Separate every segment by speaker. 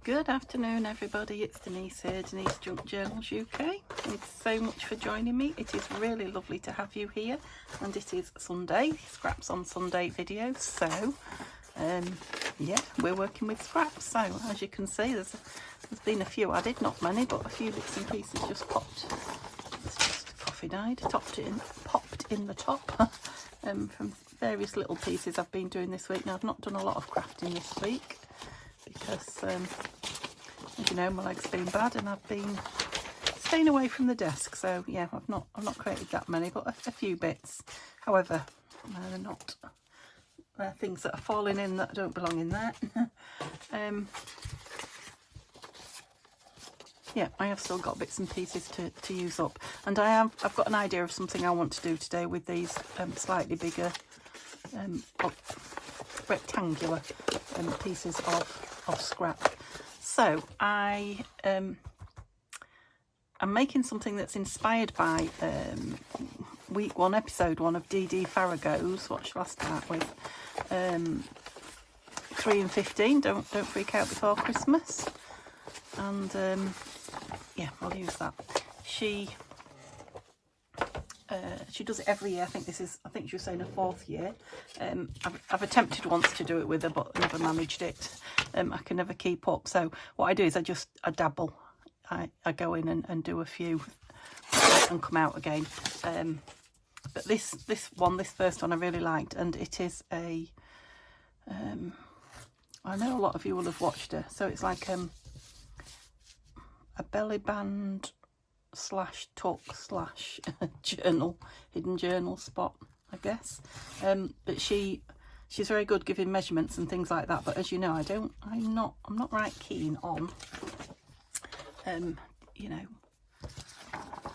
Speaker 1: Good afternoon everybody, it's Denise here, Denise Junk Journals UK. Thanks so much for joining me. It is really lovely to have you here, and it is Sunday, Scraps on Sunday video. So yeah, we're working with scraps. So as you can see, there's been a few added, not many, but a few bits and pieces just popped. It's just coffee dyed, popped in the top from various little pieces I've been doing this week. Now I've not done a lot of crafting this week because as you know, my leg's been bad and I've been staying away from the desk, so yeah, I've not created that many, but a few bits. However, they're not things that are falling in that don't belong in there. Yeah, I have still got bits and pieces to use up, and I've got an idea of something I want to do today with these slightly bigger rectangular pieces of scrap. So I am making something that's inspired by week 1, episode 1 of DeeDee Farago's, what shall I start with, 3 and 15, don't freak out before Christmas. And yeah, I'll use that. She does it every year. I think she was saying her 4th year. I've attempted once to do it with her, but never managed it. I can never keep up. So what I do is I dabble. I go in and do a few and come out again. But this first one I really liked, and it is a I know a lot of you will have watched her. So it's like a belly band / tuck / journal, hidden journal spot, I guess. But she's very good giving measurements and things like that. But as you know, I'm not right keen on you know,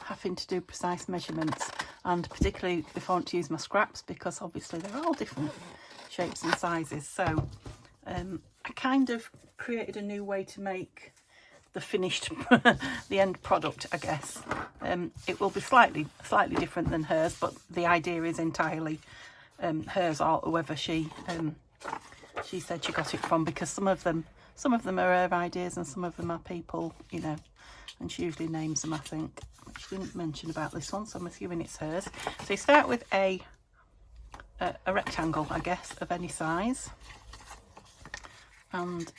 Speaker 1: having to do precise measurements, and particularly if I want to use my scraps, because obviously they're all different shapes and sizes. So I kind of created a new way to make the finished the end product, I guess. It will be slightly different than hers, but the idea is entirely hers, or whoever she said she got it from, because some of them are her ideas and some of them are people, you know, and she usually names them, I think. She didn't mention about this one, so I'm assuming it's hers. So you start with a rectangle, I guess, of any size, and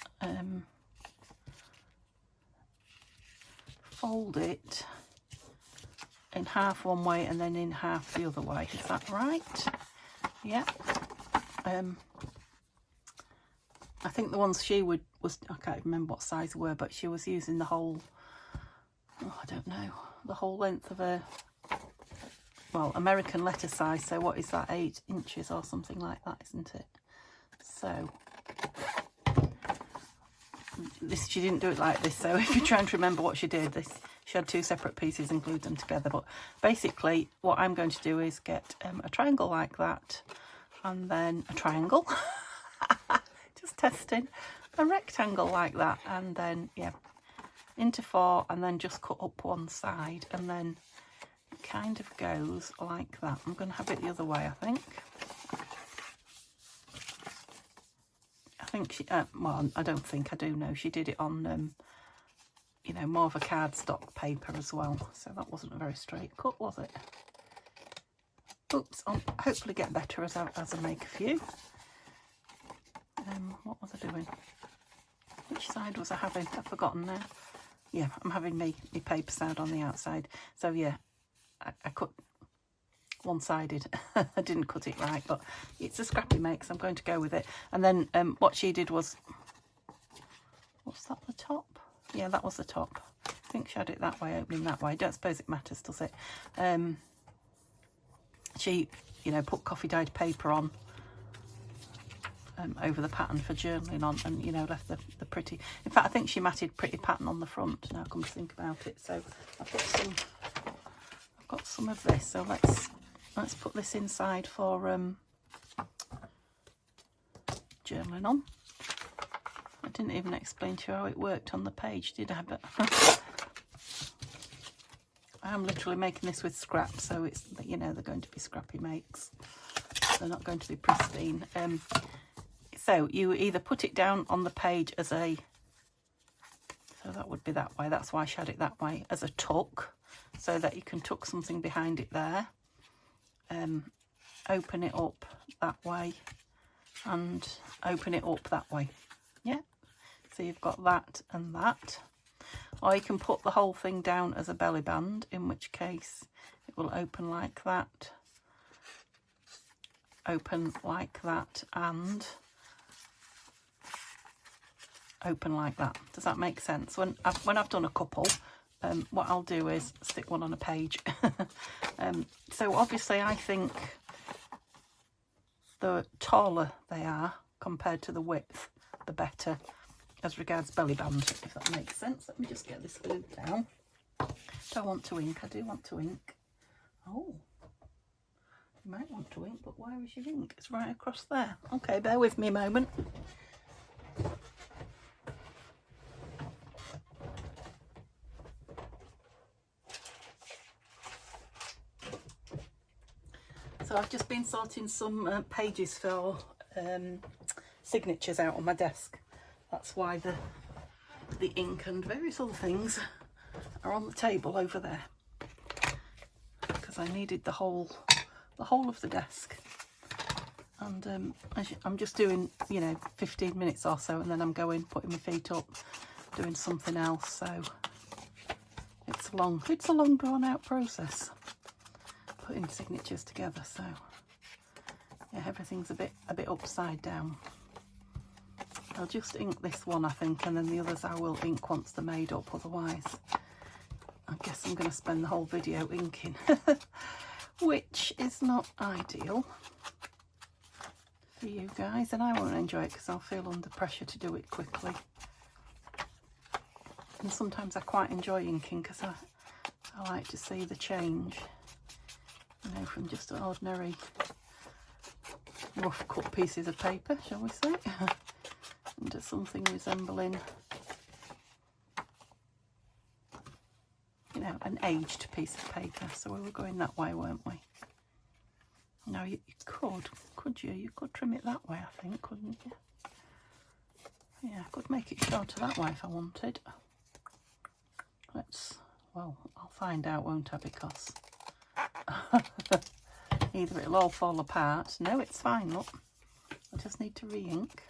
Speaker 1: fold it in half one way and then in half the other way. Is that right? Yeah. I think the ones she was, I can't remember what size they were, but she was using the whole, I don't know, the whole length of a, well, American letter size. So what is that, 8 inches or something like that, isn't it? So she didn't do it like this, so if you're trying to remember what she did, she had 2 separate pieces and glued them together. But basically what I'm going to do is get a triangle like that, and then a triangle, just testing, a rectangle like that, and then yeah, into 4, and then just cut up one side, and then it kind of goes like that. I'm going to have it the other way, I think. She, well, I don't think, I do know she did it on, you know, more of a cardstock paper as well. So that wasn't a very straight cut, was it? Oops, I'll hopefully get better as I make a few. What was I doing? Which side was I having? I've forgotten now. Yeah, I'm having my paper side on the outside. So yeah, I cut one-sided. I didn't cut it right, but it's a scrappy make, so I'm going to go with it. And then what she did was, what's that, the top? Yeah, that was the top. I think she had it that way, opening that way. I don't suppose it matters, does it? She, you know, put coffee dyed paper on over the pattern for journaling on, and you know, left the pretty, in fact I think she matted pretty pattern on the front, now I come to think about it. So I've got some of this, so let's put this inside for journaling on. I didn't even explain to you how it worked on the page, did I? But I am literally making this with scraps, so it's, you know, they're going to be scrappy makes. They're not going to be pristine. So you either put it down on the page as a So that would be that way. That's why I showed it that way, as a tuck, so that you can tuck something behind it there. Open it up that way and open it up that way. Yeah, so you've got that and that. Or you can put the whole thing down as a belly band, in which case it will open like that, open like that, and open like that. Does that make sense? When I've done a couple, what I'll do is stick one on a page. So obviously I think the taller they are compared to the width, the better as regards belly band, if that makes sense. Let me just get this glued down. Do I want to ink? I do want to ink. Oh, you might want to ink, but where is your ink? It's right across there. Okay, bear with me a moment. So I've just been sorting some pages for signatures out on my desk. That's why the ink and various other things are on the table over there, because I needed the whole of the desk. And I'm just doing, you know, 15 minutes or so, and then I'm going, putting my feet up, doing something else. So it's a long drawn out process, putting signatures together. So yeah, everything's a bit upside down. I'll just ink this one, I think, and then the others I will ink once they're made up. Otherwise, I guess I'm going to spend the whole video inking, which is not ideal for you guys, and I won't enjoy it because I'll feel under pressure to do it quickly. And sometimes I quite enjoy inking because I like to see the change, you know, from just ordinary rough cut pieces of paper, shall we say, into something resembling, you know, an aged piece of paper. So we were going that way, weren't we? No, you could you? You could trim it that way, I think, couldn't you? Yeah, I could make it shorter that way if I wanted. Well, I'll find out, won't I? Because either it'll all fall apart. No, it's fine, look. I just need to re-ink.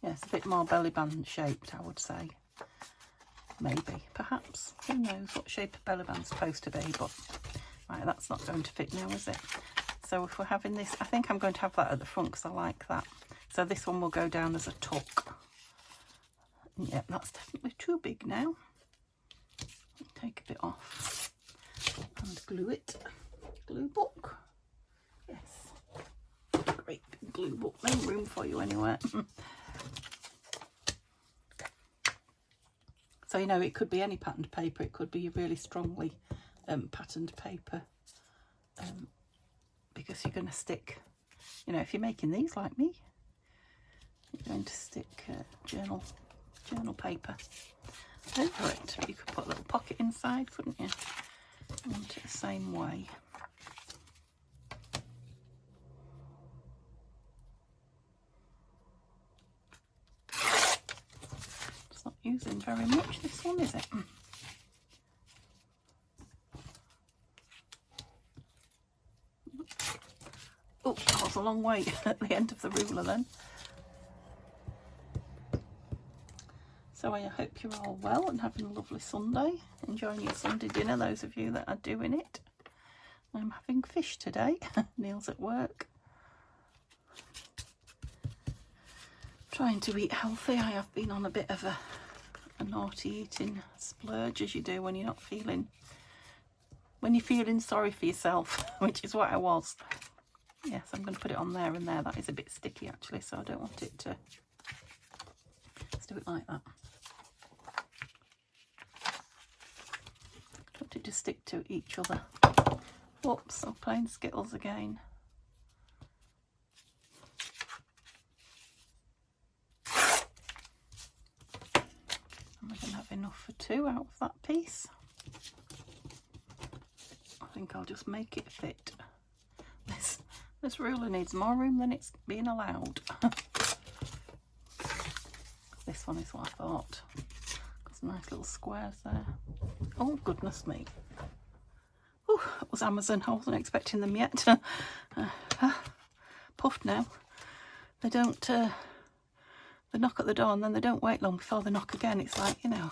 Speaker 1: Yeah, it's a bit more belly band shaped, I would say. Maybe, perhaps. Who knows what shape a belly band's supposed to be, but right, that's not going to fit now, is it? So if we're having this, I think I'm going to have that at the front because I like that. So this one will go down as a tuck. Yeah, that's definitely too big now. Take a bit off and glue it. Glue book. Yes. Great big glue book. No room for you anywhere. So, you know, it could be any patterned paper. It could be really strongly patterned paper, because you're going to stick, you know, if you're making these like me, you're going to stick journal paper over it. You could put a little pocket inside, couldn't you? I want it the same way. It's not using very much, this one, is it? Oh, that was a long way at the end of the ruler then. So I hope you're all well and having a lovely Sunday, enjoying your Sunday dinner, those of you that are doing it. I'm having fish today. Neil's at work. Trying to eat healthy. I have been on a bit of a naughty eating splurge, as you do when you're not feeling, when you're feeling sorry for yourself, which is what I was. Yes, I'm going to put it on there and there. That is a bit sticky actually, so I don't want it to. Let's do it like that. I want it to stick to each other. Oops, I'm playing Skittles again. And we're going to have enough for 2 out of that piece. I think I'll just make it fit. This ruler needs more room than it's being allowed. This one is what I thought. Got some nice little squares there. Oh, goodness me. Oh, it was Amazon. I wasn't expecting them yet. Puffed now. They don't, they knock at the door and then they don't wait long before they knock again. It's like, you know,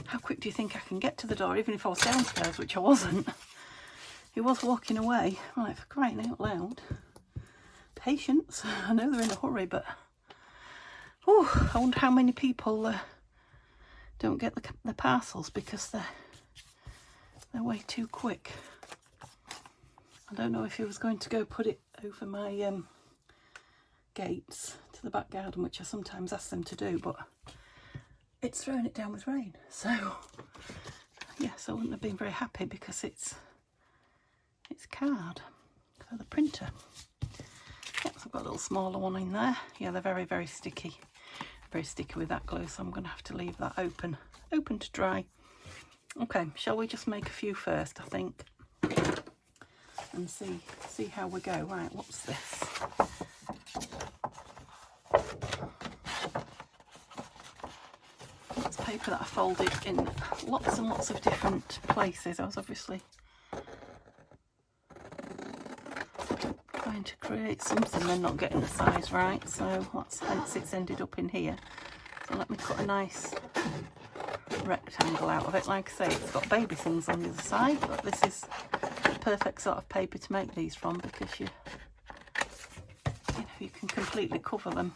Speaker 1: how quick do you think I can get to the door, even if I was downstairs, which I wasn't. He was walking away. I'm like, for crying out loud. Patience. I know they're in a hurry, but oh, I wonder how many people don't get the parcels because they're way too quick. I don't know if he was going to go put it over my gates to the back garden, which I sometimes ask them to do, but it's throwing it down with rain. So yes, I wouldn't have been very happy because it's card for the printer. Yes, I've got a little smaller one in there. Yeah, they're very, very sticky. Very sticky with that glue, so I'm going to have to leave that open to dry. Okay, shall we just make a few first, I think, and see how we go. Right, what's this? It's paper that I folded in lots and lots of different places. I was obviously trying to create something then not getting the size right, so hence it's ended up in here. So let me cut a nice rectangle out of it. Like I say, it's got baby things on the other side, but this is the perfect sort of paper to make these from because you know, you can completely cover them.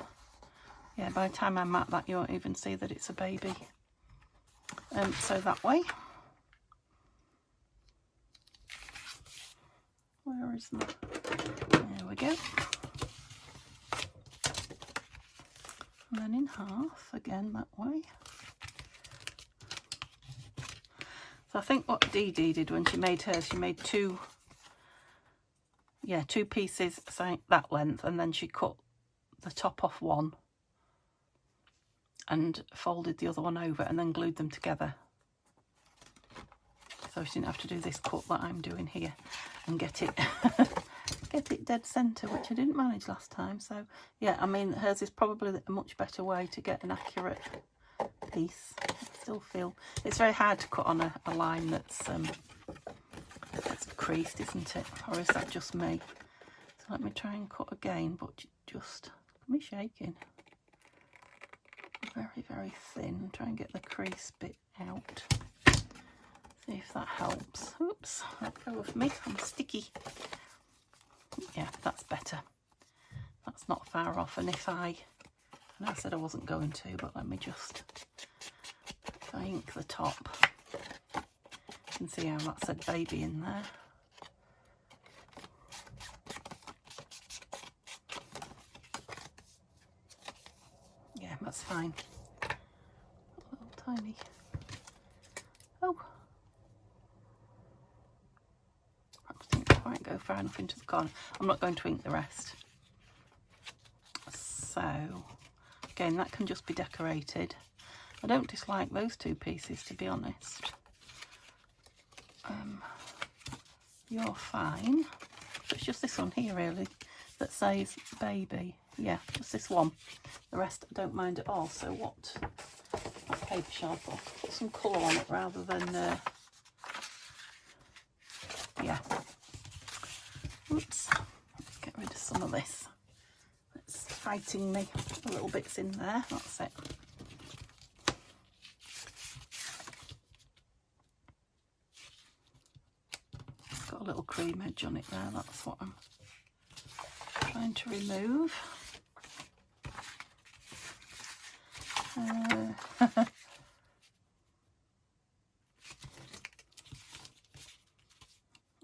Speaker 1: Yeah, by the time I mat that, you won't even see that it's a baby. So that way. Where is that? There we go. And then in half again that way. So I think what DeeDee did when she made hers, she made two pieces that length, and then she cut the top off one and folded the other one over and then glued them together. So she didn't have to do this cut that I'm doing here and get it dead centre, which I didn't manage last time. So yeah, I mean, hers is probably a much better way to get an accurate piece. I still feel it's very hard to cut on a line that's creased, isn't it? Or is that just me? So let me try and cut again, but just let me shaking. Very, very thin. Try and get the crease bit out. See if that helps. Oops, let go of me. I'm sticky. Yeah, that's better. That's not far off. And if I said I wasn't going to, but let me just ink the top. You can see how that said baby in there. Yeah, that's fine. A little tiny. Oh. I didn't quite go far enough into the corner. I'm not going to ink the rest. So, again, that can just be decorated. I don't dislike those two pieces, to be honest. You're fine. It's just this one here, really, that says baby. Yeah, just this one. The rest I don't mind at all. So what paper shall I put some colour on it rather than yeah. Oops. Let's get rid of some of this. It's fighting me. A little bits in there. That's it. It's got a little cream edge on it there. That's what I'm trying to remove.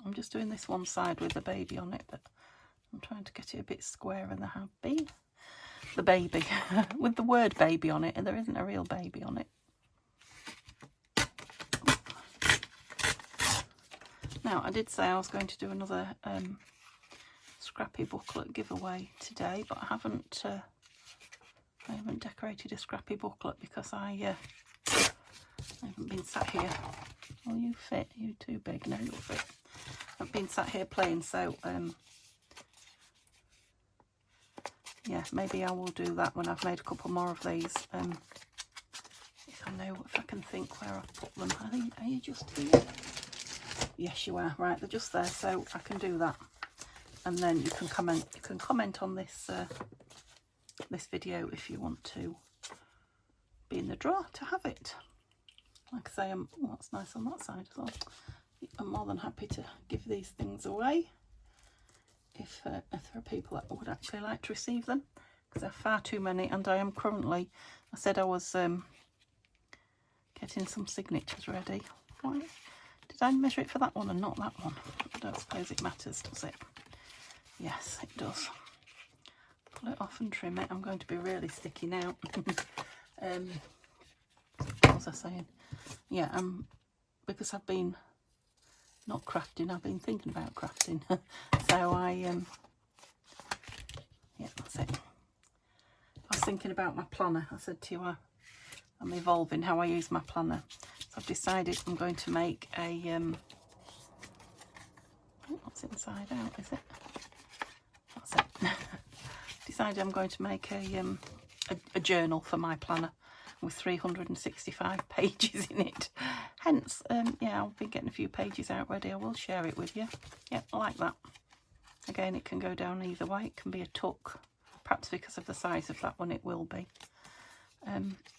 Speaker 1: I'm just doing this one side with the baby on it, but I'm trying to get it a bit squarer than I have been. The baby, with the word baby on it, and there isn't a real baby on it. Now, I did say I was going to do another scrappy booklet giveaway today, but I haven't decorated a scrappy booklet because I haven't been sat here. Oh, you fit? You too big? No, you'll fit. I've been sat here playing, so I yeah, maybe I will do that when I've made a couple more of these. If I can think where I've put them. Are you just here? Yes, you are. Right, they're just there, so I can do that. And then you can comment. You can comment on this this video if you want to be in the draw to have it. Like I say, oh, that's nice on that side as well. I'm more than happy to give these things away if there are people that would actually like to receive them, because there are far too many, and I am currently, I said I was getting some signatures ready. Why did I measure it for that one and not that one? I don't suppose it matters, does it? Yes, it does. Pull it off and trim it. I'm going to be really sticky now. What was I saying? Yeah, because I've been not crafting, I've been thinking about crafting. So yeah, that's it. I was thinking about my planner. I said to you, I'm evolving how I use my planner. So I've decided I'm going to make a, what's inside out, is it? That's it. Decided I'm going to make a journal for my planner with 365 pages in it. Hence, yeah, I'll be getting a few pages out ready. I will share it with you. Yeah, I like that. Again, it can go down either way. It can be a tuck. Perhaps because of the size of that one, it will be.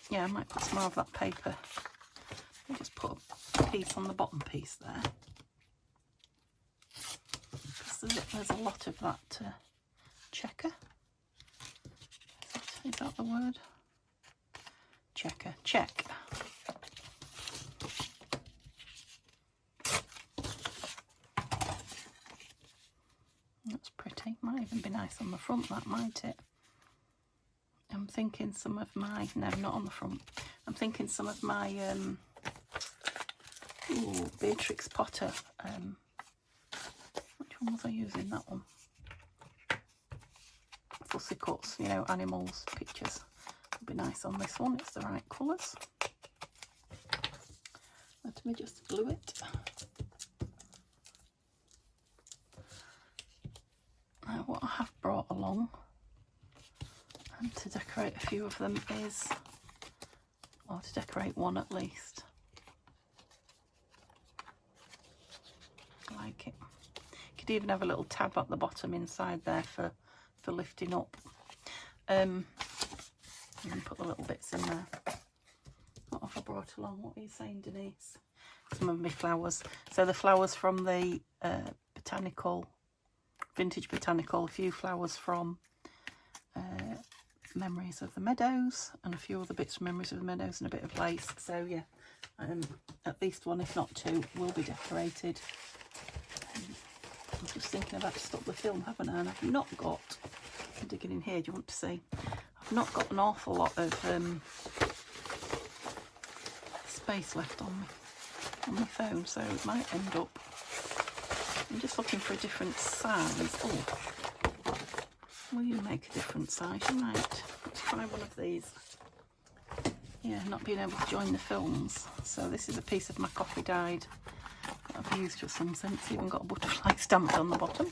Speaker 1: Yeah, I might put some more of that paper. I'll just put a piece on the bottom piece there. Because there's a lot of that checker. Is that the word? Checker. Check. That's pretty. Might even be nice on the front, that, might it? I'm thinking some of my... No, not on the front. I'm thinking some of my... Beatrix Potter. Which one was I using? That one. Fussy cuts, you know, animals, pictures. It'll be nice on this one. It's the right colours. Let me just glue it. Now, what I have brought along, and to decorate a few of them is, or to decorate one at least. I like it. You could even have a little tab at the bottom inside there for lifting up. And put the little bits in there. What have I brought along? What are you saying, Denise? Some of my flowers. So the flowers from the vintage botanical, a few flowers from Memories of the Meadows, and a few other bits from Memories of the Meadows, and a bit of lace. So yeah, at least one, if not two, will be decorated. I'm just thinking I've had to stop the film, haven't I? And I've not got, I'm digging in here, do you want to see? I've not got an awful lot of space left on my phone, so it might end up, I'm just looking for a different size. Oh, will you make a different size? You might. Let's try one of these. Yeah, not being able to join the films. So this is a piece of my coffee dyed that I've used for some sense. Even got a butterfly stamped on the bottom.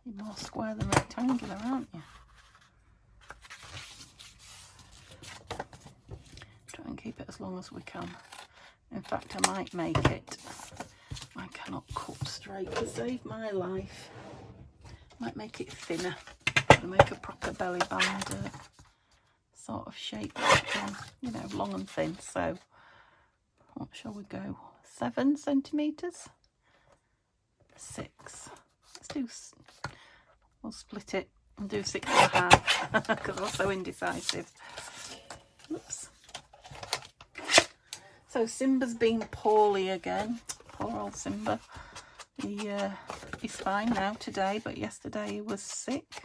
Speaker 1: You're more square than rectangular, aren't you? Try and keep it as long as we can. In fact, I might make it, I cannot cut straight to save my life. Might make it thinner and make a proper belly band sort of shape, you know, long and thin. So what shall we go? 7 centimetres? 6. Let's do, we'll split it and do 6.5 because I'm so indecisive. Oops. So Simba's been poorly again. Poor old Simba. He's fine now today, but yesterday he was sick.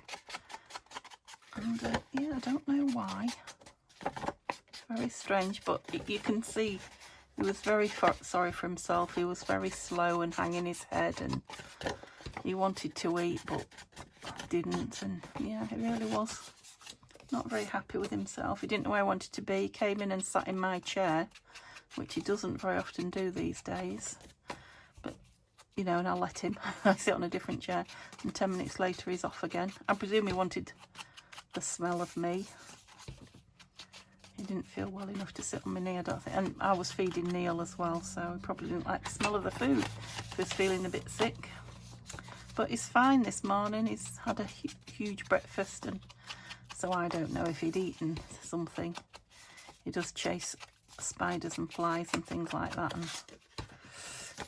Speaker 1: And yeah, I don't know why. It's very strange, but you can see he was very sorry for himself. He was very slow and hanging his head, and he wanted to eat but didn't. And yeah, he really was not very happy with himself. He didn't know where he wanted to be. He came in and sat in my chair, which he doesn't very often do these days. But you know, and I'll let him. I sit on a different chair, and 10 minutes later he's off again. I presume he wanted the smell of me. He didn't feel well enough to sit on my knee, I don't think. And I was feeding Neil as well, so he probably didn't like the smell of the food. He was feeling a bit sick. But he's fine this morning. He's had a huge breakfast, and so I don't know if he'd eaten something. He does chase spiders and flies and things like that. And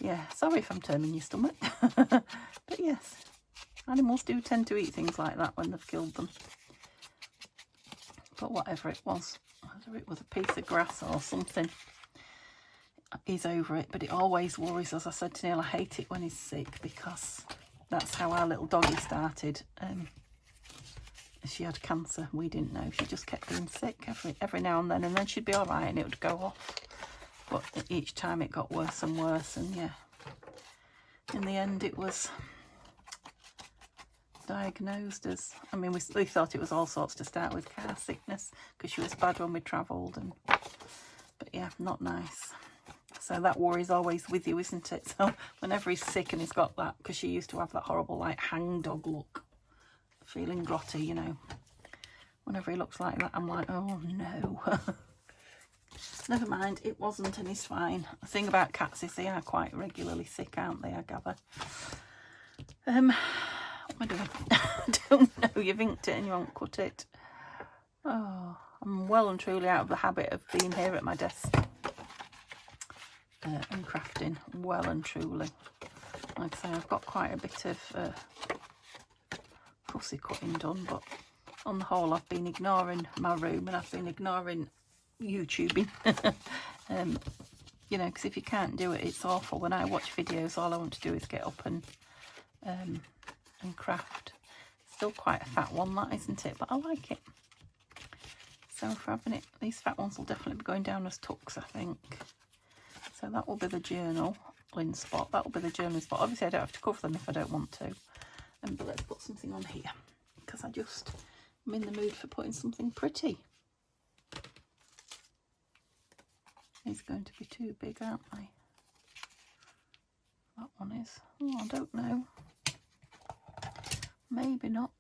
Speaker 1: yeah, sorry if I'm turning your stomach. But yes, animals do tend to eat things like that when they've killed them. But whatever it was, whether it was a piece of grass or something, he's over it. But it always worries, as I said to Neil, I hate it when he's sick, because that's how our little doggy started. She had cancer. We didn't know. She just kept being sick every now and then she'd be all right and it would go off. But each time it got worse and worse, and yeah, in the end it was diagnosed as, I mean, we thought it was all sorts to start with, car sickness, because she was bad when we travelled, and but yeah, not nice. So that worry's always with you, isn't it? So whenever he's sick and he's got that, because she used to have that horrible like hangdog look, feeling grotty, you know. Whenever he looks like that, I'm like, oh no. Never mind, it wasn't, and he's fine. The thing about cats is they are quite regularly sick, aren't they, I gather. What am I doing? I don't know, you've inked it and you won't cut it. Oh, I'm well and truly out of the habit of being here at my desk and crafting, well and truly. Like I say, I've got quite a bit of fussy cutting done, but on the whole I've been ignoring my room, and I've been ignoring YouTubing. You know, because if you can't do it, it's awful. When I watch videos, all I want to do is get up and craft. Still quite a fat one, that, isn't it? But I like it. So for having it, these fat ones will definitely be going down as tucks, I think. So that will be the journaling spot. That will be the journaling spot. Obviously I don't have to cover them if I don't want to. But let's put something on here, because I'm in the mood for putting something pretty. These are going to be too big, aren't they? That one is. Oh, I don't know. Maybe not.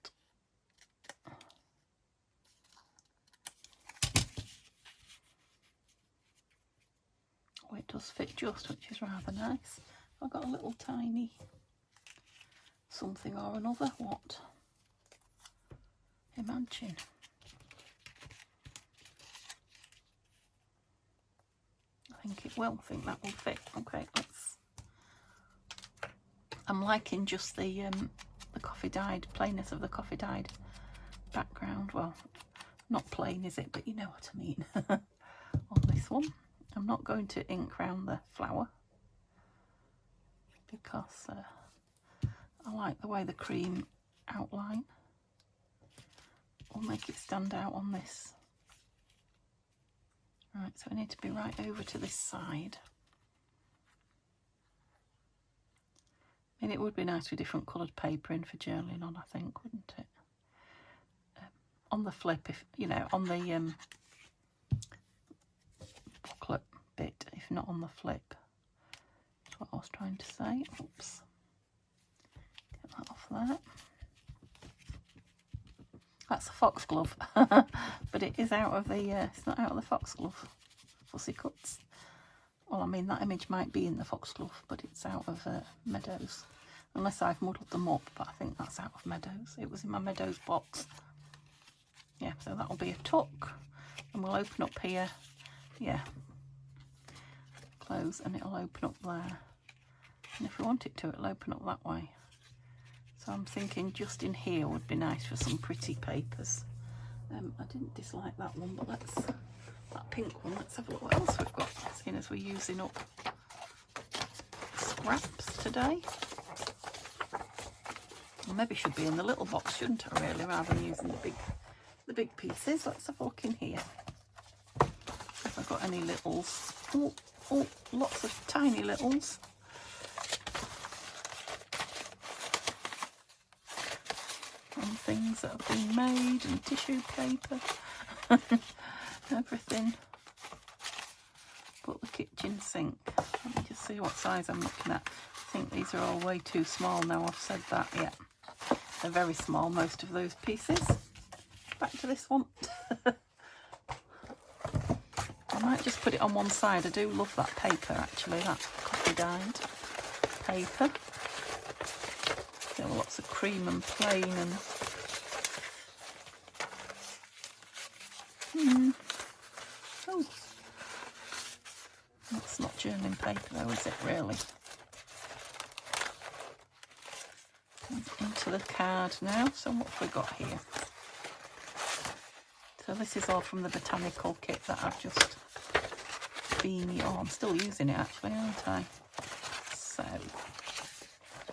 Speaker 1: Oh, it does fit just, which is rather nice. I've got a little tiny something or another. What? Imagine. I think it will. I think that will fit. Okay, let's. I'm liking just the coffee dyed plainness of the coffee dyed background. Well, not plain, is it? But you know what I mean. On this one, I'm not going to ink round the flower, because I like the way the cream outline will make it stand out on this. Right, so we need to be right over to this side. I mean, it would be nice with different coloured paper in for journaling on, I think, wouldn't it? On the flip, if you know, on the booklet bit, if not on the flip. That's what I was trying to say. Oops. Get that off there. That's a foxglove, but it is out of the, it's not out of the foxglove fussy cuts. Well, I mean, that image might be in the foxglove, but it's out of Meadows. Unless I've muddled them up, but I think that's out of Meadows. It was in my Meadows box. Yeah, so that'll be a tuck. And we'll open up here. Yeah. Close, and it'll open up there. And if we want it to, it'll open up that way. So I'm thinking just in here would be nice for some pretty papers. I didn't dislike that one, but that pink one, let's have a look what else we've got, seeing as we're using up scraps today. Well, maybe should be in the little box, shouldn't I, really, rather than using the big pieces. Let's have a look in here. If I've got any littles. Oh, lots of tiny littles. And things that have been made, and tissue paper. Everything but the kitchen sink. Let me just see what size I'm looking at. I
Speaker 2: think these are all way too small now. I've said that, yeah. They're very small, most of those pieces. Back to this one. I might just put it on one side. I do love that paper, actually, that coffee-dyed paper. There were lots of cream and plain and... Oh, that's not journaling paper though, is it, really? Into the card now. So what have we got here? So this is all from the botanical kit that I've just been... Oh, I'm still using it actually, aren't I? So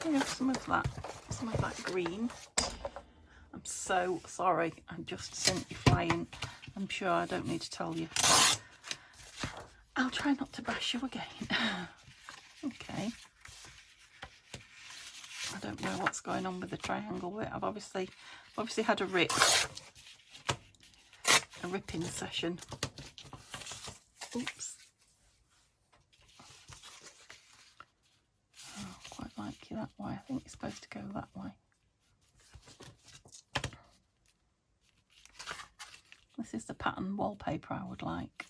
Speaker 2: we have some of that green. I'm so sorry, I just sent you flying. I'm sure I don't need to tell you. I'll try not to bash you again. Okay. I don't know what's going on with the triangle bit. I've obviously had a ripping session. Oops. Oh, quite like you that way. I think you're supposed to go that way. This is the pattern wallpaper I would like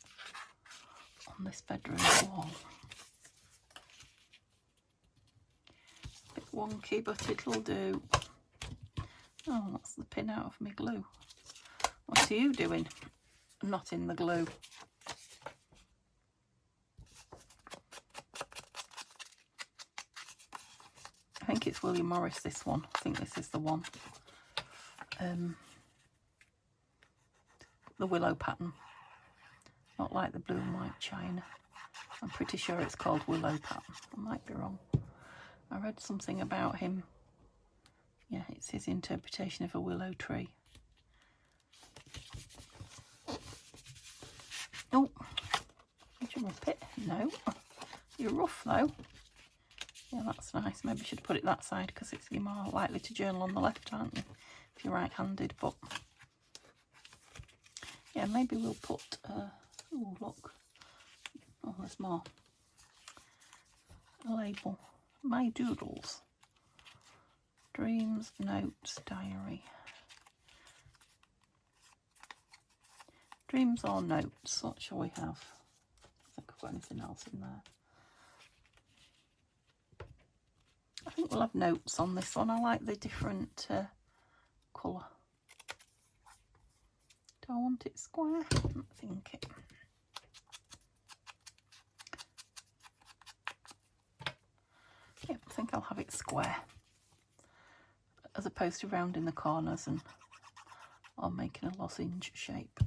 Speaker 2: on this bedroom wall. A bit wonky, but it'll do. Oh, that's the pin out of my glue. What are you doing? Not in the glue. I think it's William Morris, this one. I think this is the one. The willow pattern. Not like the blue and white china. I'm pretty sure it's called willow pattern. I might be wrong. I read something about him. Yeah, it's his interpretation of a willow tree. Oh, did you rip it? No. You're rough though. Yeah, that's nice. Maybe I should put it that side because you're more likely to journal on the left, aren't you? If you're right-handed, but yeah, maybe we'll put, oh look, oh there's more, a label, My Doodles, Dreams, Notes, Diary, Dreams or Notes, what shall we have? I think I've got anything else in there. I think we'll have notes on this one. I like the different colour. Do I want it square? I think it. Yeah, I think I'll have it square, as opposed to rounding the corners and or making a lozenge shape.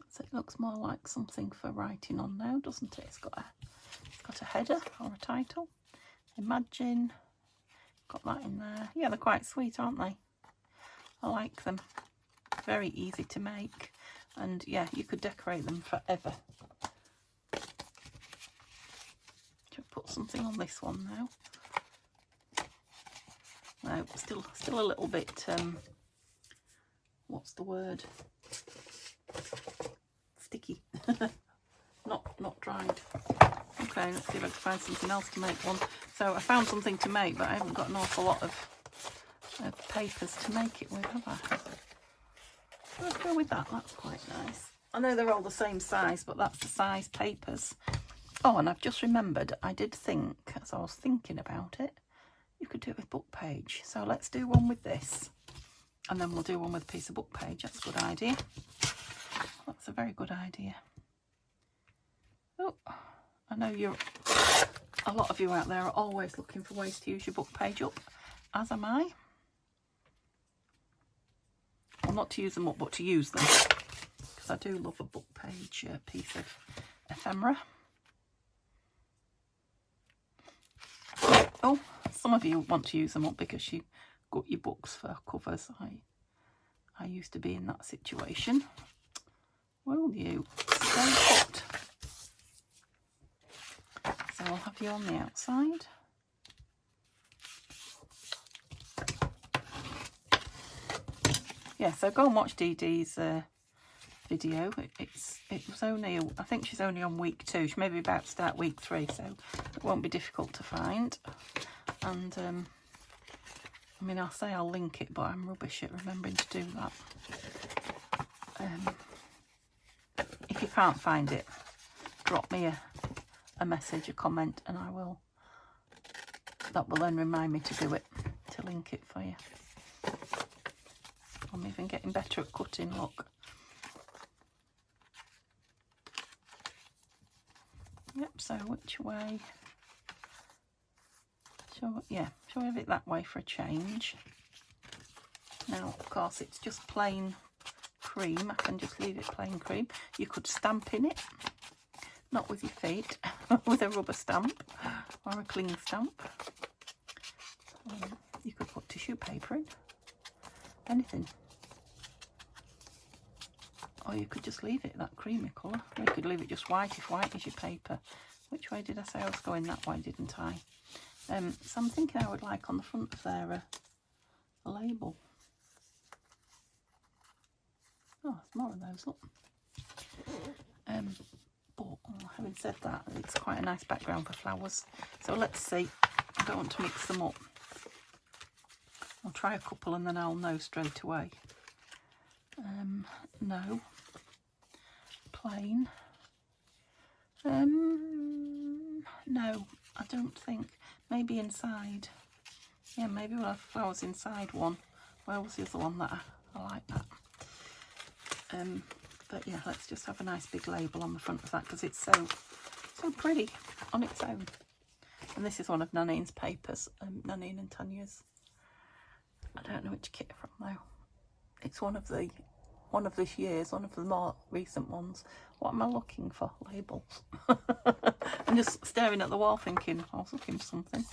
Speaker 2: So it looks more like something for writing on now, doesn't it? It's got a header or a title. Imagine. Got that in there. Yeah, they're quite sweet, aren't they? I like them. Very easy to make, and yeah, you could decorate them forever. Should I put something on this one now? No, still a little bit. What's the word? Sticky. not dried. Okay, let's see if I can find something else to make one. So I found something to make, but I haven't got an awful lot of papers to make it with, have I? Let's go with that. That's quite nice. I know they're all the same size, but that's the size papers. Oh, and I've just remembered, I did think, as I was thinking about it, you could do it with book page. So let's do one with this, and then we'll do one with a piece of book page. That's a good idea. That's a very good idea. Oh, I know a lot of you out there are always looking for ways to use your book page up, as am I. Well, not to use them up, but to use them, because I do love a book page piece of ephemera. Oh, some of you want to use them up because you got your books for covers. I used to be in that situation. Will you stay put? So I'll have you on the outside. Yeah, so go and watch DeeDee's video. It was only, I think she's only on week 2. She may be about to start week 3, so it won't be difficult to find. And I mean, I'll say I'll link it, but I'm rubbish at remembering to do that. If you can't find it, drop me a message, a comment, and that will then remind me to do it, to link it for you. I'm even getting better at cutting, look. Yep, so which way? Shall we have it that way for a change? Now, of course, it's just plain cream. I can just leave it plain cream. You could stamp in it, not with your feet, with a rubber stamp or a cling stamp. You could put tissue paper in, anything. Or you could just leave it that creamy colour. Or you could leave it just white if white is your paper. Which way did I say I was going? That way, didn't I? So I'm thinking I would like on the front of there a label. Oh, there's more of those, look. But having said that, it's quite a nice background for flowers. So let's see. I don't want to mix them up. I'll try a couple and then I'll know straight away. No. Plain. No, I don't think. Maybe inside. Yeah, maybe we'll have flowers inside one. Where was the other one that I like that? But yeah, let's just have a nice big label on the front of that because it's so pretty on its own. And this is one of Nanine's papers, Nanine and Tanya's. I don't know which kit from though. It's one of this year's, one of the more recent ones. What am I looking for? Labels. I'm just staring at the wall thinking I was looking for something.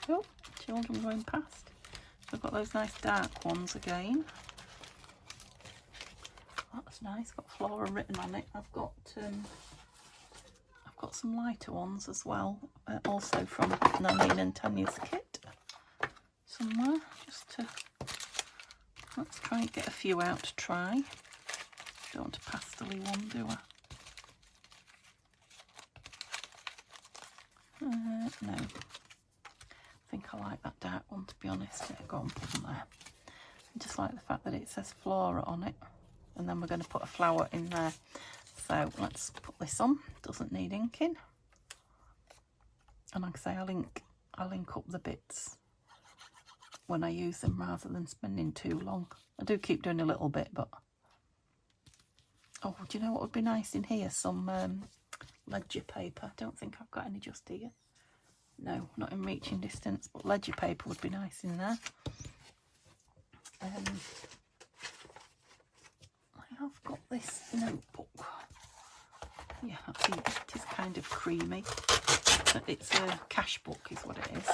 Speaker 2: Oh, children going past. We've got those nice dark ones again. That's nice. Got flora written on it. I've got some lighter ones as well, also from Nanine and Tanya's kit somewhere. Let's try and get a few out to try. Don't want a pastel-y one, do I? No. I think I like that dark one, to be honest. Yeah, go on, put them there. I just like the fact that it says flora on it. And then we're going to put a flower in there. So let's put this on. Doesn't need inking. And like I say, I'll link up the bits when I use them rather than spending too long. I do keep doing a little bit, but oh, do you know what would be nice in here? Some ledger paper. I don't think I've got any just here. No, not in reaching distance, but ledger paper would be nice in there. I've got this notebook. Yeah, it is kind of creamy. It's a cash book is what it is.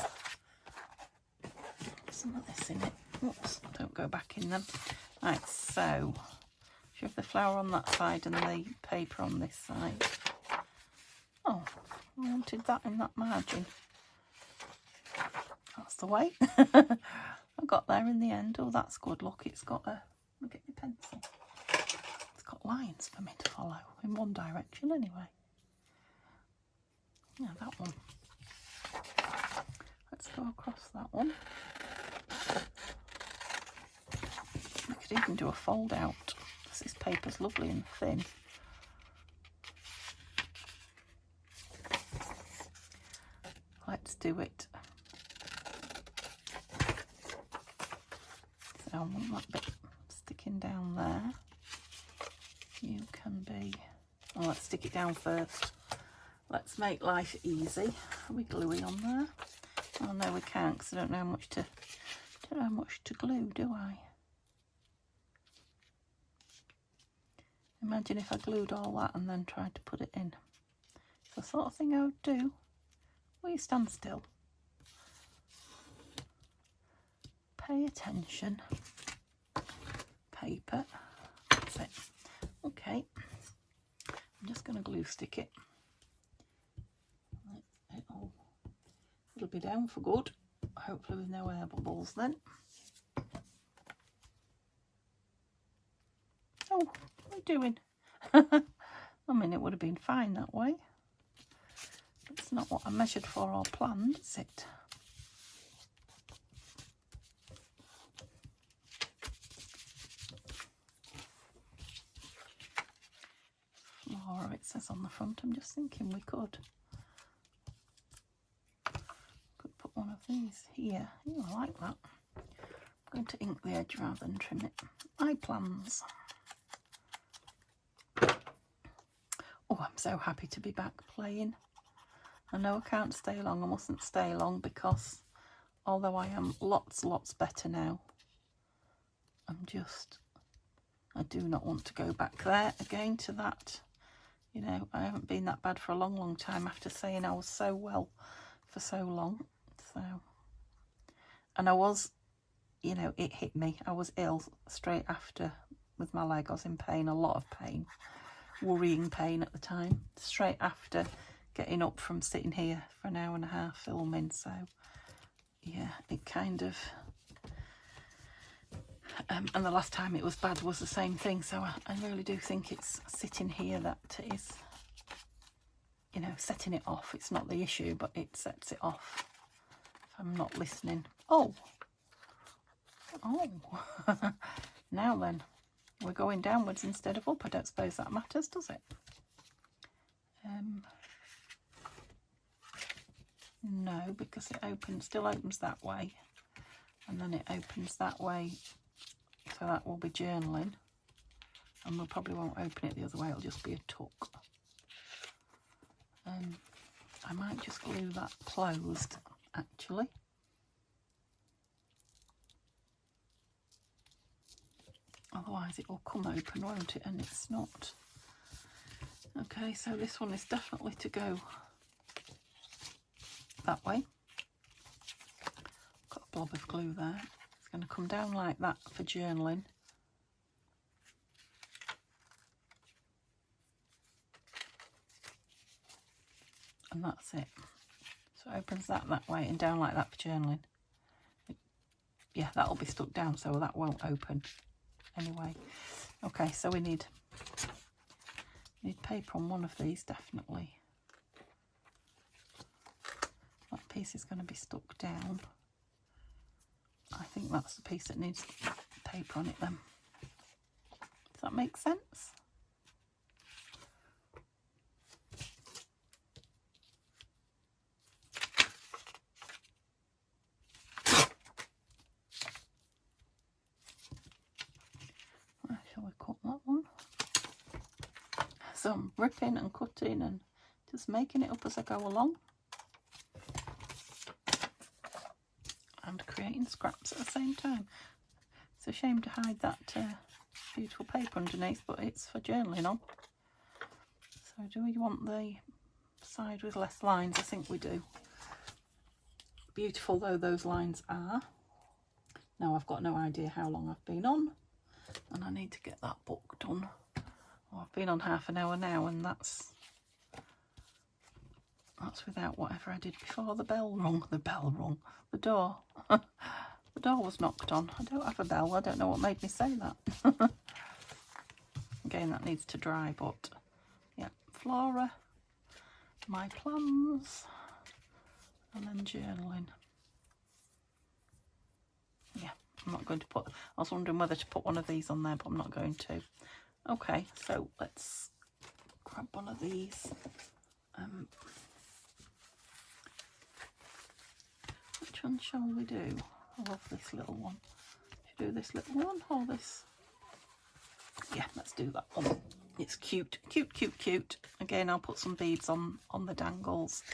Speaker 2: Some of this in it. Oops, don't go back in them. Right, so you have the flower on that side and the paper on this side. Oh, I wanted that in that margin. That's the way. I got there in the end. Oh, that's good. Look, it's got a... Let me get my pencil. It's got lines for me to follow in one direction anyway. Yeah, that one. Let's go across that one. We could even do a fold out. This paper's lovely and thin. Let's do it. So I want that bit sticking down there. You can be... Oh, let's stick it down first. Let's make life easy. Are we gluey on there? Oh no, we can't because I don't know how much to glue, do I? Imagine if I glued all that and then tried to put it in. It's the sort of thing I would do. Will you stand still? Pay attention. Paper. That's it. Okay. I'm just going to glue stick it. It'll be down for good. Hopefully with no air bubbles then.
Speaker 1: Oh, what are you doing? I mean, it would have been fine that way. It's not what I measured for or planned, is it? Flora, it says on the front. I'm just thinking we could put one of these here. Oh, I like that. I'm going to ink the edge rather than trim it. Eye plans. Oh, I'm so happy to be back playing. I know I can't stay long. I mustn't stay long because although I am lots better now, I do not want to go back there again to that. You know, I haven't been that bad for a long time after saying I was so well for so long. So, and I was, you know, it hit me. I was ill straight after with my leg. I was in pain, a lot of pain, worrying pain at the time, straight after getting up from sitting here for an hour and a half filming. So yeah, it kind of and the last time it was bad was the same thing. So I really do think it's sitting here that is, you know, setting it off. It's not the issue, but it sets it off if I'm not listening. Oh now then, we're going downwards instead of up. I don't suppose that matters, does it? No, because it still opens that way, and then it opens that way, so that will be journaling, and we probably won't open it the other way. It'll just be a tuck. I might just glue that closed actually. Otherwise it will come open, won't it? And it's not. Okay, so this one is definitely to go that way. Got a blob of glue there. It's going to come down like that for journaling. And that's it. So it opens that way and down like that for journaling. Yeah, that'll be stuck down, so that won't open anyway. Okay, so we need paper on one of these, definitely. That piece is going to be stuck down. I think that's the piece that needs paper on it then. Does that make sense? Right, shall we cut that one? So I'm ripping and cutting and just making it up as I go along. And creating scraps at the same time. It's a shame to hide that beautiful paper underneath, but it's for journaling on. So do we want the side with less lines? I think we do. Beautiful though those lines are. Now I've got no idea how long I've been on, and I need to get that book done. Well, I've been on half an hour now, and that's without whatever I did before. The door. The door was knocked on. I don't have a bell. I don't know what made me say that. Again, that needs to dry, but yeah, Flora, my plans, and then journaling. Yeah, I'm not going to put, I was wondering whether to put one of these on there, but I'm not going to. Okay, so let's grab one of these. Which one shall we do? I love this little one. Should we do this little one or this? Yeah, let's do that one. It's cute, cute, cute, cute. Again, I'll put some beads on the dangles.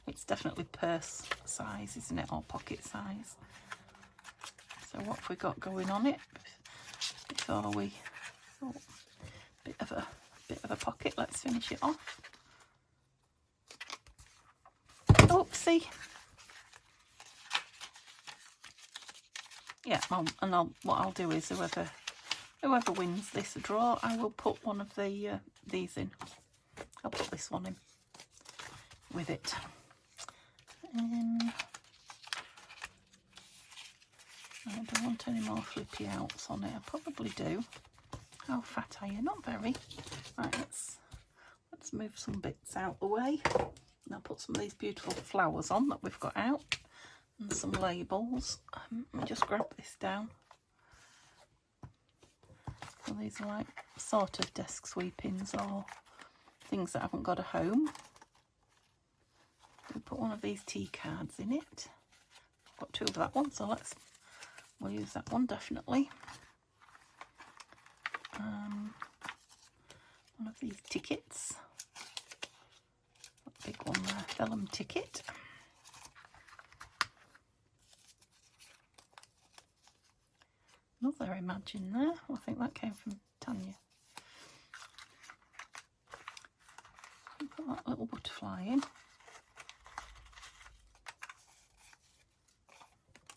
Speaker 1: It's definitely purse size, isn't it, or pocket size. So what have we got going on it before we? Oh, bit of a pocket. Let's finish it off. Oopsie. Yeah, what I'll do is whoever wins this draw, I will put one of the these in. I'll put this one in with it. I don't want any more flippy outs on it. I probably do. How fat are you? Not very. Right, let's move some bits out the way. And I'll put some of these beautiful flowers on that we've got out and some labels. Let me just grab this down. Well, these are like sort of desk sweepings or things that haven't got a home. We'll put one of these tea cards in it. I've got 2 of that one, so we'll use that one definitely. One of these tickets. That big one there, vellum ticket. Another Imagine there. I think that came from Tanya. Put that little butterfly in.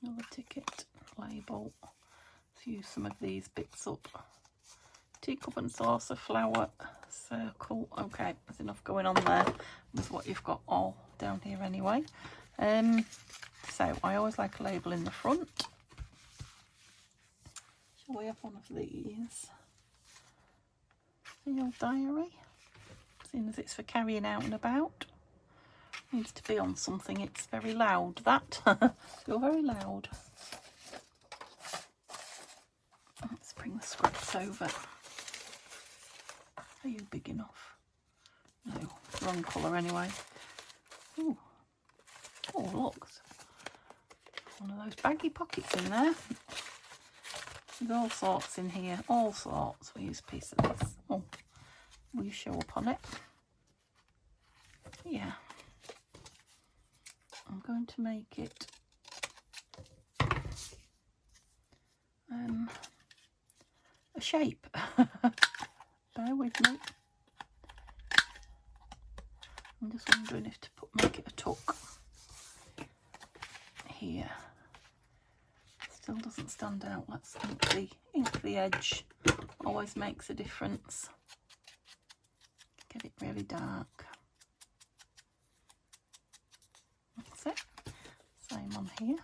Speaker 1: Another ticket, label. Let's use some of these bits up. Teacup and saucer, flower, circle. Okay, there's enough going on there with what you've got all down here anyway. So I always like a label in the front. Shall we have one of these? Field diary. Seeing as it's for carrying out and about. Needs to be on something. It's very loud, that. You're very loud. Let's bring the scraps over. Are you big enough? No, wrong colour anyway. Ooh. Oh, look. One of those baggy pockets in there. There's all sorts in here. All sorts. We'll use a piece of this. Oh, will you show up on it? Yeah. I'm going to make it a shape. Bear with me. I'm just wondering if to make it a tuck here. Still doesn't stand out. Let's ink the edge. Always makes a difference. Get it really dark. That's it. Same on here.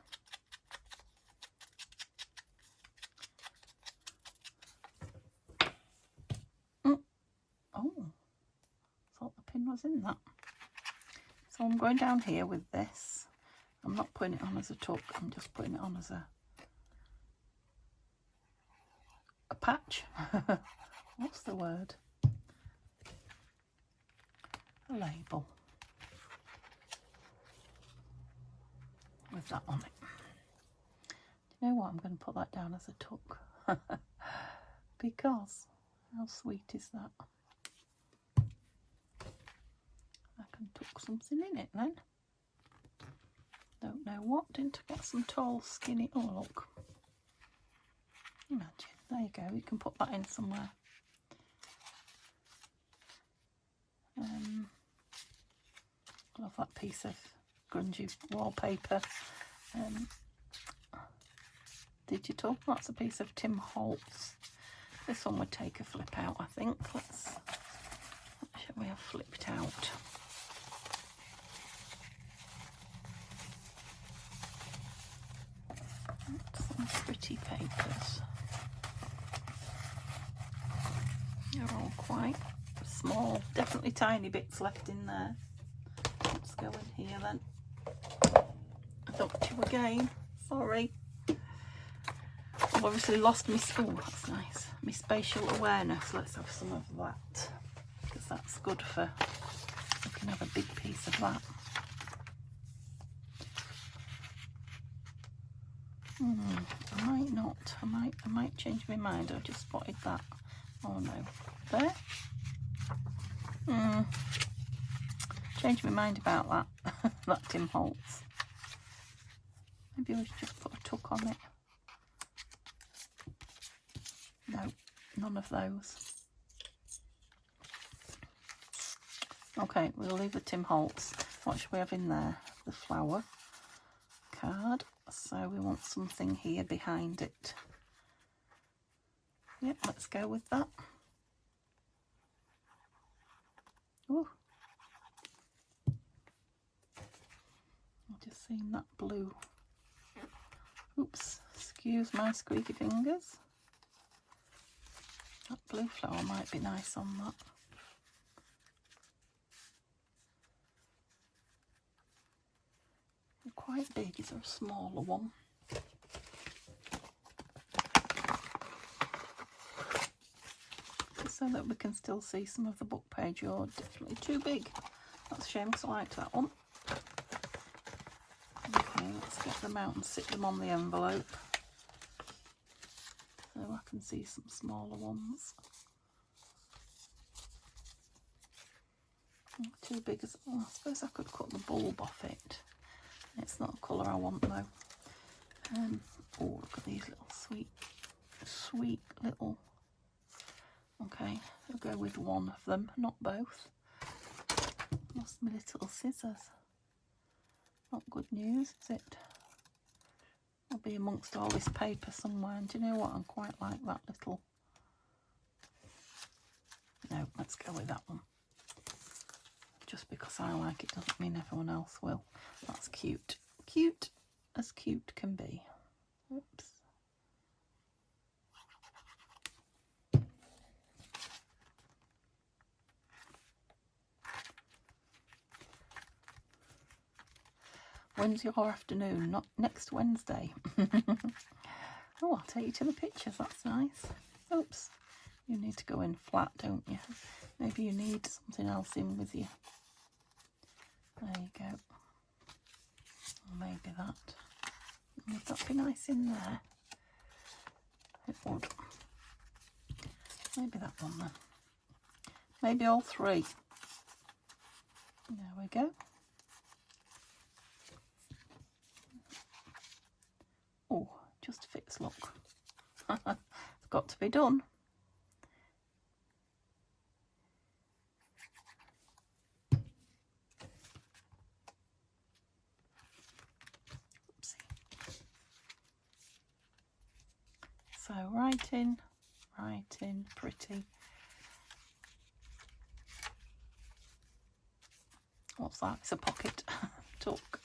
Speaker 1: Oh, thought the pin was in that. So I'm going down here with this. I'm not putting it on as a tuck, I'm just putting it on as a patch. What's the word? A label. With that on it. Do you know what? I'm going to put that down as a tuck. Because how sweet is that? I can tuck something in it then. Don't know what. Didn't I get some tall skinny? Oh look. Imagine. There you go. You can put that in somewhere. I love that piece of grungy wallpaper. Digital. That's a piece of Tim Holtz. This one would take a flip out, I think. What shall we have flipped out? Some pretty papers. They're all quite small. Definitely tiny bits left in there. Let's go in here then. I dumped you again. Sorry. I've obviously lost my, oh that's nice, my spatial awareness. Let's have some of that, because that's good for, we can have a big piece of that. I might not, I might change my mind. I've just spotted that. Oh no, there. Change my mind about that. That Tim Holtz. Maybe we should just put a tuck on it. No, none of those. Okay, we'll leave the Tim Holtz. What should we have in there? The flower card. So we want something here behind it. Yep, let's go with that. Ooh. I've just seen that blue. Oops, excuse my squeaky fingers.
Speaker 2: That blue flower might be nice on that. They're quite big. Is there a smaller one? Just so that we can still see some of the book page. You're definitely too big. That's a shame because I liked that one. Okay, let's get them out and sit them on the envelope so I can see some smaller ones. Too big as, oh, I suppose I could cut the bulb off it. It's not a colour I want though. Oh, look at these little sweet little. Okay, I'll go with one of them, not both. Lost my little scissors. Not good news, is it? I'll be amongst all this paper somewhere, and do you know what? I quite like that little. No, let's go with that one. Just because I like it doesn't mean everyone else will. That's cute. Cute as cute can be. Oops. When's your afternoon? Not next Wednesday. Oh, I'll take you to the pictures. That's nice. Oops. You need to go in flat, don't you? Maybe you need something else in with you. There you go. Or maybe that. Would that be nice in there? It would. Maybe that one then. Maybe all three. There we go. Oh, just fits, look. It's got to be done. So writing, pretty. What's that? It's a pocket. Tuck.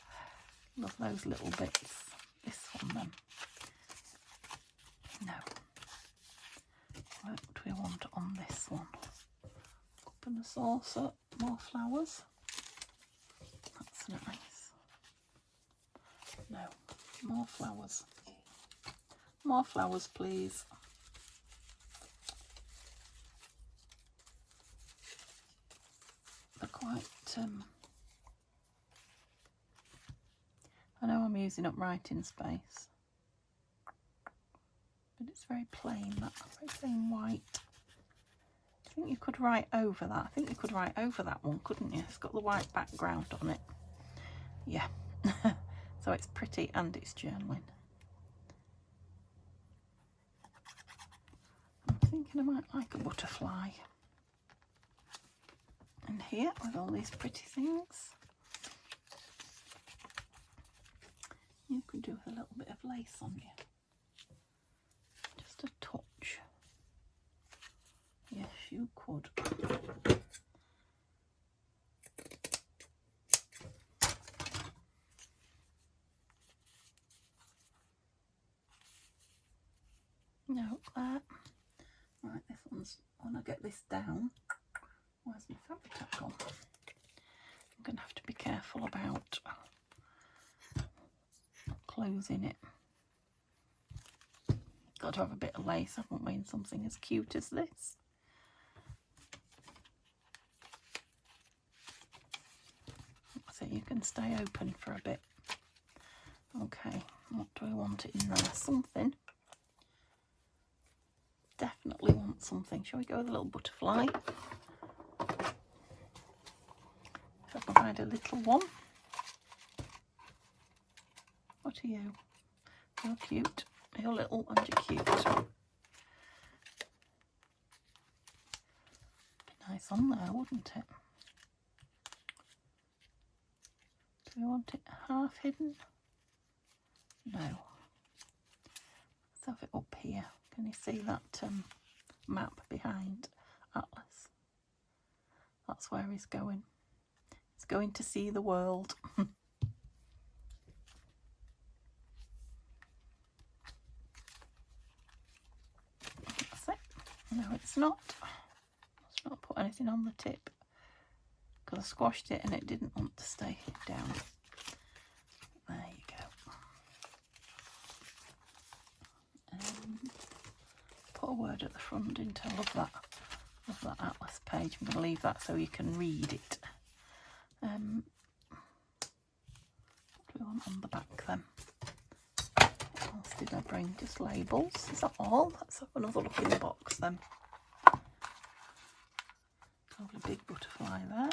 Speaker 2: Love those little bits. This one then. No. What do we want on this one? Cup and a saucer. More flowers. That's nice. No. More flowers. More flowers, please. They're quite, I know I'm using up writing space, but it's very plain, that very plain white. I think you could write over that. I think you could write over that one, couldn't you? It's got the white background on it. Yeah. So it's pretty and it's journaling. I'm thinking I might like a butterfly in here with all these pretty things. You could do with a little bit of lace on you. Just a touch. Yes, you could. No, there. Right, this one's, when I get this down, where's my fabric gone? I'm going to have to be careful about closing it. Got to have a bit of lace, haven't we, in something as cute as this. So you can stay open for a bit. Okay, what do we want in there? Something. Definitely want something. Shall we go with a little butterfly? If I can find a little one. What are you? You're cute. You're little and you're cute. Be nice on there, wouldn't it? Do we want it half hidden? No. Let's have it up here. Can you see that map behind Atlas? That's where he's going. He's going to see the world. That's it. No, it's not. Let's not put anything on the tip because I squashed it and it didn't want to stay down. There you go. Put a word at the front, didn't I? Love that atlas page. I'm going to leave that so you can read it. What do we want on the back then? What else did I bring? Just labels. Is that all? Let's have another look in the box then. Lovely big butterfly there.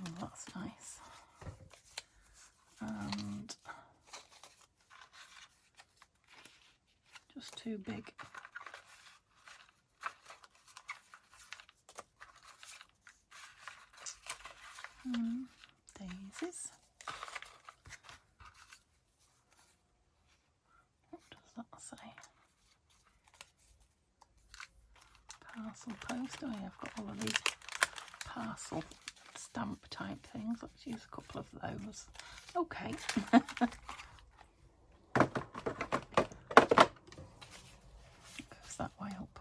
Speaker 2: Oh, that's nice. And just too big. Daisies. What does that say? Parcel post. Oh yeah, I've got all of these parcel stamp type things. Let's use a couple of those. Okay. Goes that way up.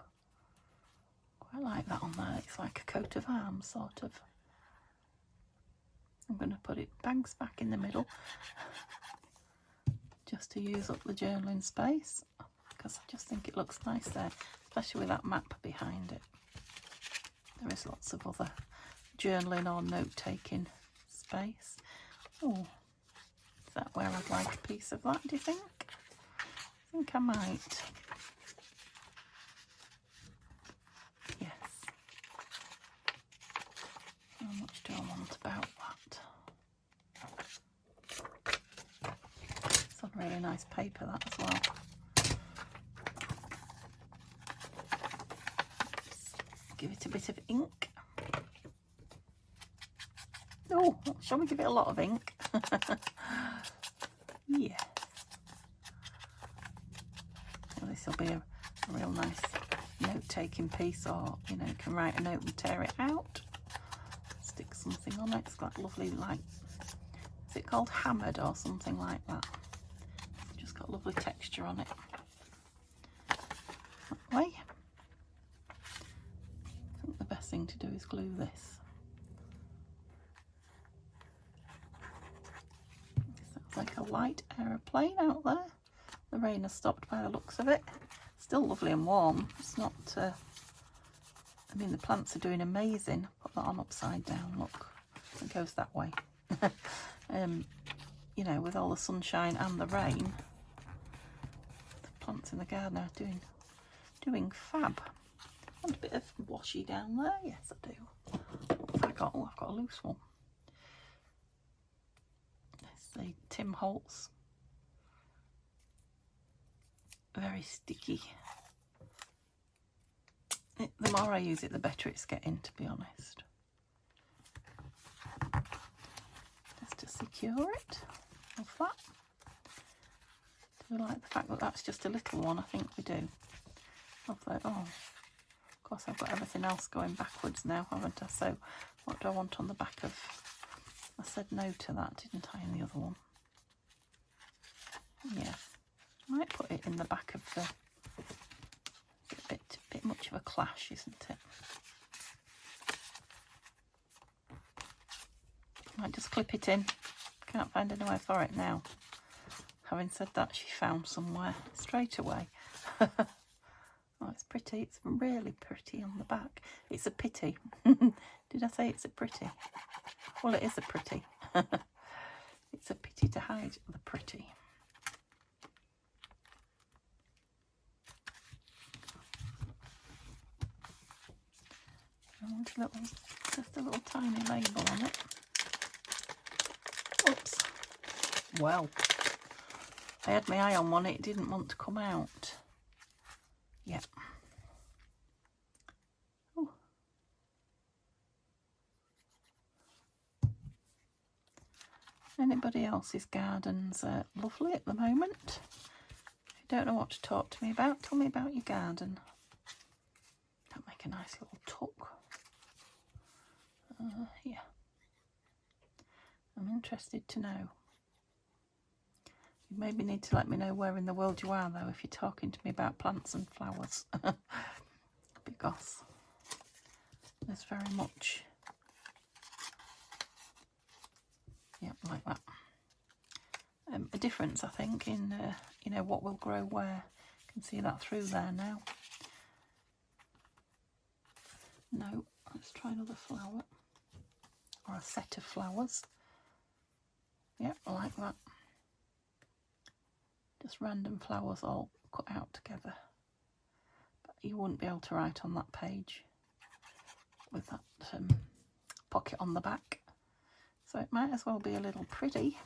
Speaker 2: Quite like that on there. It's like a coat of arms, sort of. I'm going to put it bangs back in the middle just to use up the journaling space because I just think it looks nice there, especially with that map behind it. There is lots of other journaling or note-taking space. Oh, is that where I'd like a piece of that, do you think? I think I might. Yes. How much do I want about that? It's on really nice paper, that as well. Just give it a bit of ink. Oh, shall we give it a lot of ink? Yeah. Well, this will be a real nice note-taking piece, or you know, you can write a note and tear it out. Stick something on it. It's got lovely, like, is it called hammered or something like that? Just got lovely texture on it. That way. I think the best thing to do is glue this. Sounds like a light aeroplane out there. The rain has stopped by the looks of it. Still lovely and warm. It's not, I mean, the plants are doing amazing. Put that on upside down, look. It goes that way. You know, with all the sunshine and the rain, the plants in the garden are doing fab. Want a bit of washy down there? Yes, I do. What have I got? Oh, I've got a loose one. It's the Tim Holtz. Very sticky. The more I use it, the better it's getting, to be honest. Just to secure it. Love that. Do we like the fact that that's just a little one? I think we do. Love that. Oh, of course, I've got everything else going backwards now, haven't I? So, what do I want on the back of? I said no to that, didn't I, in the other one? Yeah. I might put it in the back of the... It's a bit much of a clash, isn't it? Might just clip it in. Can't find anywhere for it now. Having said that, she found somewhere straight away. Oh, it's pretty. It's really pretty on the back. It's a pity. Did I say it's a pretty? Well, it is a pretty. It's a pity to hide the pretty. I want just a little tiny label on it. Oops. Well, I had my eye on one, it didn't want to come out. Yep. Ooh. Anybody else's gardens are lovely at the moment? If you don't know what to talk to me about, tell me about your garden. That'll make a nice little tuck. Yeah. I'm interested to know. You maybe need to let me know where in the world you are, though, if you're talking to me about plants and flowers. goes. There's very much, yeah, like that. A difference, I think, in you know, what will grow where. You can see that through there now. No, let's try another flower, or a set of flowers. Yep, like that. Just random flowers all cut out together. But you wouldn't be able to write on that page with that pocket on the back. So it might as well be a little pretty.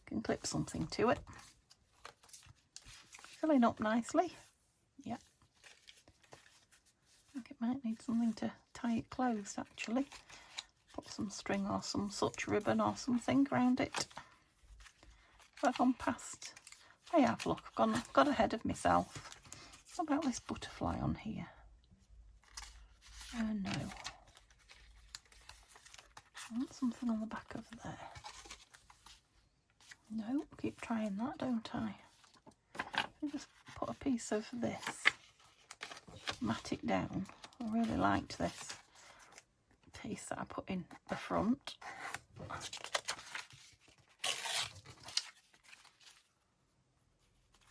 Speaker 2: Can clip something to it. Filling up nicely. Yeah. I think it might need something to tie it closed actually. Put some string or some such ribbon or something around it. Have I gone past? I have, look, I've got ahead of myself. What about this butterfly on here? Oh no. I want something on the back of there. No, keep trying that, don't I? I just put a piece of this, mat it down. I really liked this piece that I put in the front.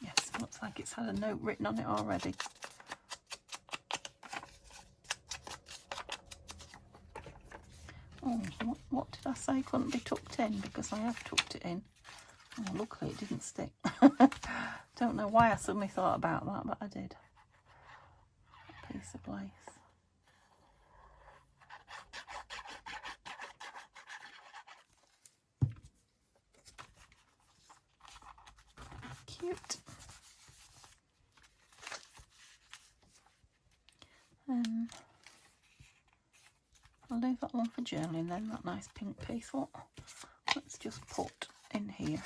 Speaker 2: Yes, it looks like it's had a note written on it already. Oh, what did I say couldn't be tucked in? Because I have tucked it in. Oh, luckily it didn't stick. Don't know why I suddenly thought about that, but I did. A piece of lace. Cute. I'll leave that one for journaling then, that nice pink piece. What? Let's just put in here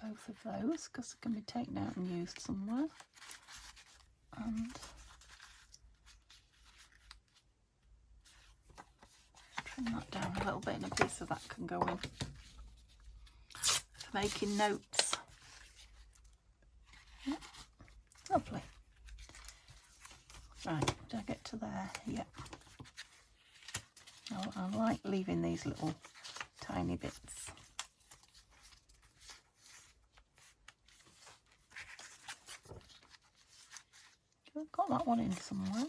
Speaker 2: both of those because they can be taken out and used somewhere. And trim that down a little bit, and a piece of that can go in for making notes. Yeah. Lovely. Right, did I get to there? Yep. I like leaving these little tiny bits. I've got that one in somewhere.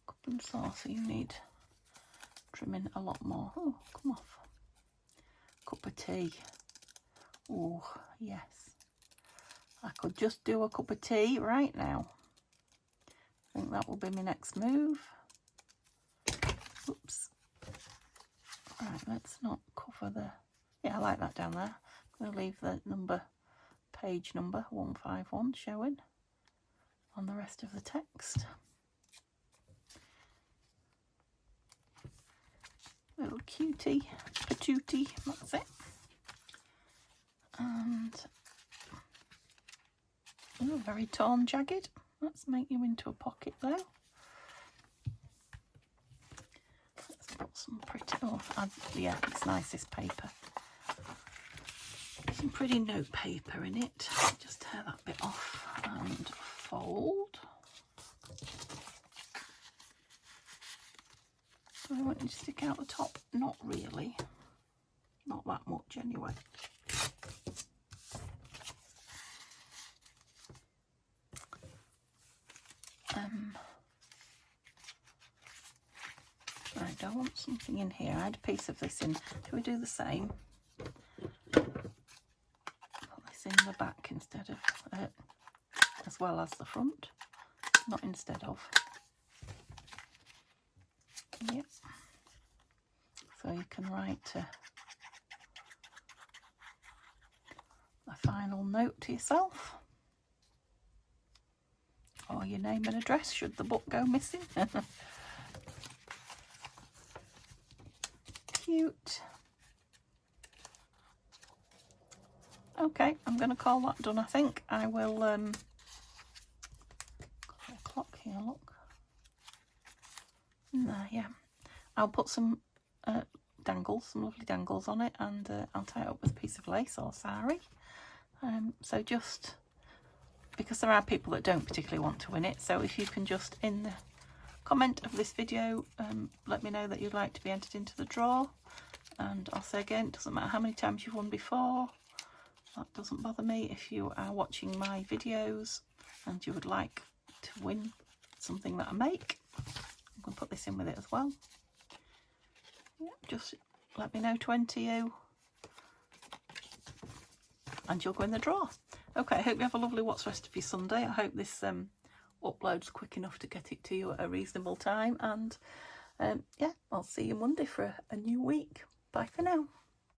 Speaker 2: Cup and saucer, you need trimming a lot more. Oh, come off. Cup of tea. Oh, yes. I could just do a cup of tea right now. I think that will be my next move. Oops. Right, let's not cover the... Yeah, I like that down there. I'm going to leave the page number 151 showing on the rest of the text. Little cutie, patootie, that's it. And oh, very torn, jagged. Let's make you into a pocket though. Let's put some pretty, yeah, it's nice, this paper. Some pretty note paper in it. Just tear that bit off and fold. Do I want you to stick out the top? Not really. Not that much anyway. Right, I want something in here. I had a piece of this in. Do we do the same? Put this in the back instead of, as well as the front. Not instead of. Yep. So you can write a final note to yourself. Or your name and address should the book go missing. Cute. Okay, I'm going to call that done, I think. I will, got a clock here, look. There, yeah. I'll put some dangles, some lovely dangles on it, and I'll tie it up with a piece of lace or sari. So just
Speaker 1: because there are people that don't particularly want to win it. So if you can just, in the comment of this video, let me know that you'd like to be entered into the draw. And I'll say again, it doesn't matter how many times you've won before. That doesn't bother me. If you are watching my videos and you would like to win something that I make, I'm going to put this in with it as well. Yeah, just let me know to enter you and you'll go in the draw. Okay, I hope you have a lovely what's rest of your Sunday. I hope this uploads quick enough to get it to you at a reasonable time. And yeah, I'll see you Monday for a new week. Bye for now.